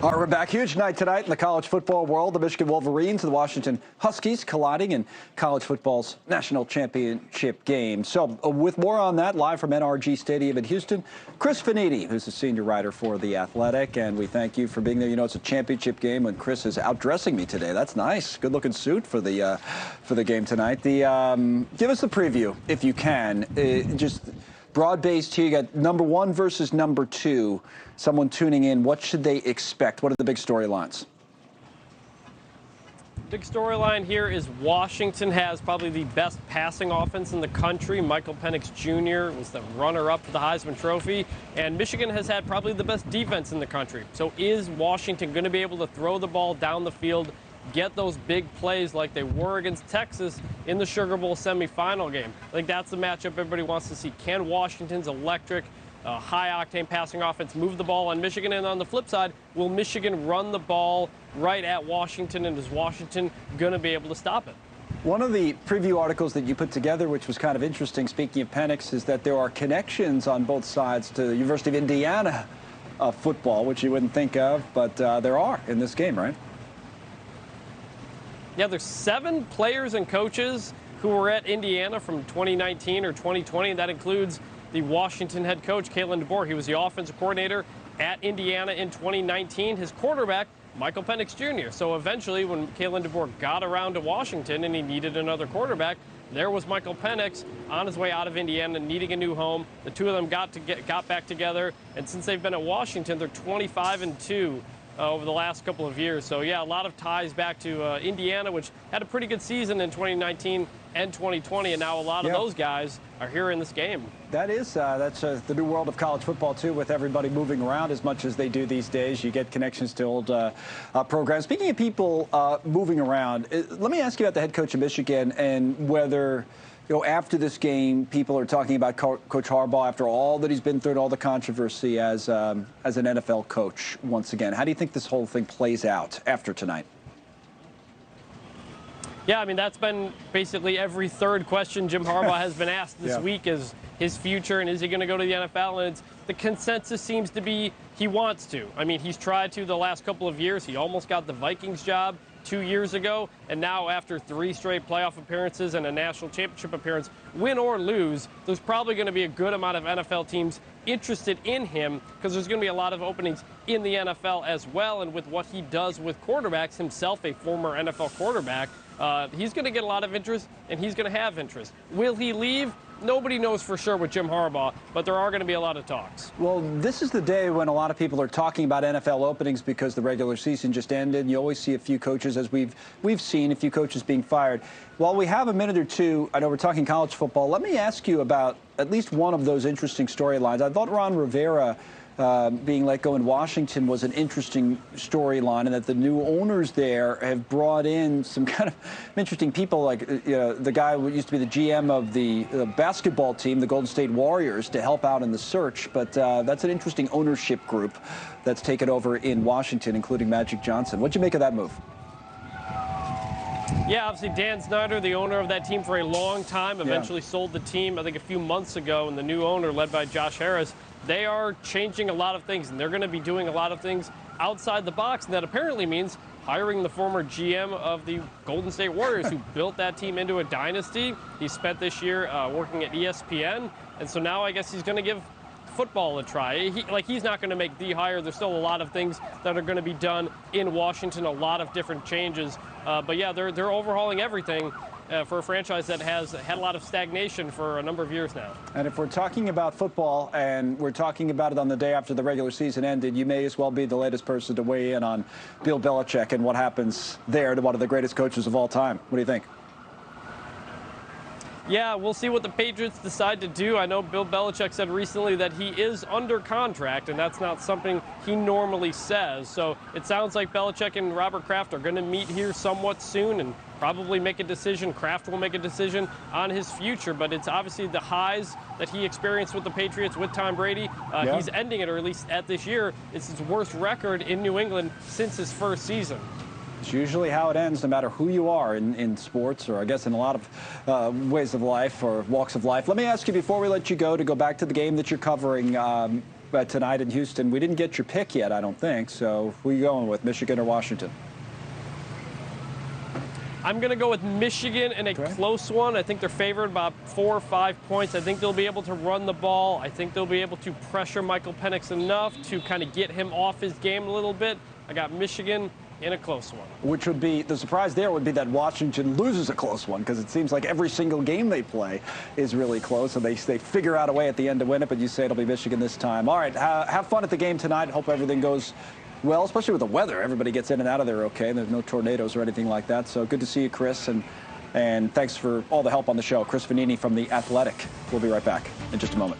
All right, we're back. Huge night tonight in the college football world. The Michigan Wolverines and the Washington Huskies colliding in college football's national championship game. So with more on that, live from NRG Stadium in Houston, Chris Vannini, who's a senior writer for The Athletic, and we thank you for being there. You know, it's a championship game when Chris is outdressing me today. That's nice. Good-looking suit for the game tonight. Give us the preview, if you can. Just broad-based here. You got number one versus number two. Someone tuning in, what should they expect? What are the big storylines? Big storyline here is Washington has probably the best passing offense in the country. Michael Penix Jr. was the runner-up for the Heisman Trophy. And Michigan has had probably the best defense in the country. So is Washington going to be able to throw the ball down the field, get those big plays like they were against Texas in the Sugar Bowl semifinal game? I think that's the matchup everybody wants to see. Can Washington's electric, high-octane passing offense move the ball on Michigan? And on the flip side, will Michigan run the ball right at Washington, and is Washington going to be able to stop it? One of the preview articles that you put together, which was kind of interesting, speaking of Penix, is that there are connections on both sides to the University of Indiana football, which you wouldn't think of, but there are in this game, right? Yeah, there's 7 players and coaches who were at Indiana from 2019 or 2020, and that includes the Washington head coach, Kalen DeBoer. He was the offensive coordinator at Indiana in 2019. His quarterback, Michael Penix Jr. So eventually, when Kalen DeBoer got around to Washington and he needed another quarterback, there was Michael Penix on his way out of Indiana, needing a new home. The two of them got back together, and since they've been at Washington, they're 25-2. Over the last couple of years. So, yeah, a lot of ties back to Indiana, which had a pretty good season in 2019 and 2020, and now a lot of those guys are here in this game. That's the new world of college football, too, with everybody moving around as much as they do these days. You get connections to old programs. Speaking of people moving around, let me ask you about the head coach of Michigan and whether, you know, after this game, people are talking about Coach Harbaugh after all that he's been through and all the controversy as an NFL coach once again. How do you think this whole thing plays out after tonight? Yeah, I mean, that's been basically every third question Jim Harbaugh has been asked this week is his future and is he going to go to the NFL? And the consensus seems to be he wants to. I mean, he's tried to the last couple of years. He almost got the Vikings job 2 years ago, and now after 3 straight playoff appearances and a national championship appearance, win or lose, there's probably going to be a good amount of NFL teams interested in him because there's going to be a lot of openings in the NFL as well. And with what he does with quarterbacks, himself a former NFL quarterback, he's going to get a lot of interest, and he's going to have interest. Will he leave? Nobody knows for sure with Jim Harbaugh, but there are going to be a lot of talks. Well, this is the day when a lot of people are talking about NFL openings because the regular season just ended. You always see a few coaches, as we've seen, a few coaches being fired. While we have a minute or two, I know we're talking college football, let me ask you about at least one of those interesting storylines. I thought Ron Rivera being let go in Washington was an interesting storyline, and that the new owners there have brought in some kind of interesting people, like the guy who used to be the GM of the basketball team, the Golden State Warriors, to help out in the search. But that's an interesting ownership group that's taken over in Washington, including Magic Johnson. What'd you make of that move? Yeah, obviously Dan Snyder, the owner of that team for a long time, eventually sold the team, I think, a few months ago, and the new owner, led by Josh Harris, they are changing a lot of things, and they're going to be doing a lot of things outside the box, and that apparently means hiring the former GM of the Golden State Warriors, who built that team into a dynasty. He spent this year working at ESPN, and so now I guess he's going to give football a try. He's not going to make the hire. There's still a lot of things that are going to be done in Washington, a lot of different changes. But yeah, they're overhauling everything for a franchise that has had a lot of stagnation for a number of years now. And if we're talking about football and we're talking about it on the day after the regular season ended, you may as well be the latest person to weigh in on Bill Belichick and what happens there to one of the greatest coaches of all time. What do you think? Yeah, we'll see what the Patriots decide to do. I know Bill Belichick said recently that he is under contract, and that's not something he normally says. So it sounds like Belichick and Robert Kraft are going to meet here somewhat soon and probably make a decision. Kraft will make a decision on his future, but it's obviously the highs that he experienced with the Patriots with Tom Brady. He's ending it, or at least at this year. It's his worst record in New England since his first season. It's usually how it ends, no matter who you are in sports, or I guess in a lot of ways of life or walks of life. Let me ask you, before we let you go, to go back to the game that you're covering. tonight in Houston. We didn't get your pick yet, I don't think. So who are you going with, Michigan or Washington? I'm going to go with Michigan in a close one. I think they're favored about 4 or 5 points. I think they'll be able to run the ball. I think they'll be able to pressure Michael Penix enough to kind of get him off his game a little bit. I got Michigan in a close one. Which would be, the surprise there would be that Washington loses a close one, because it seems like every single game they play is really close, and they figure out a way at the end to win it, but you say it'll be Michigan this time. All right, have fun at the game tonight. Hope everything goes well, especially with the weather. Everybody gets in and out of there okay. There's no tornadoes or anything like that. So good to see you, Chris, and thanks for all the help on the show. Chris Vannini from The Athletic. We'll be right back in just a moment.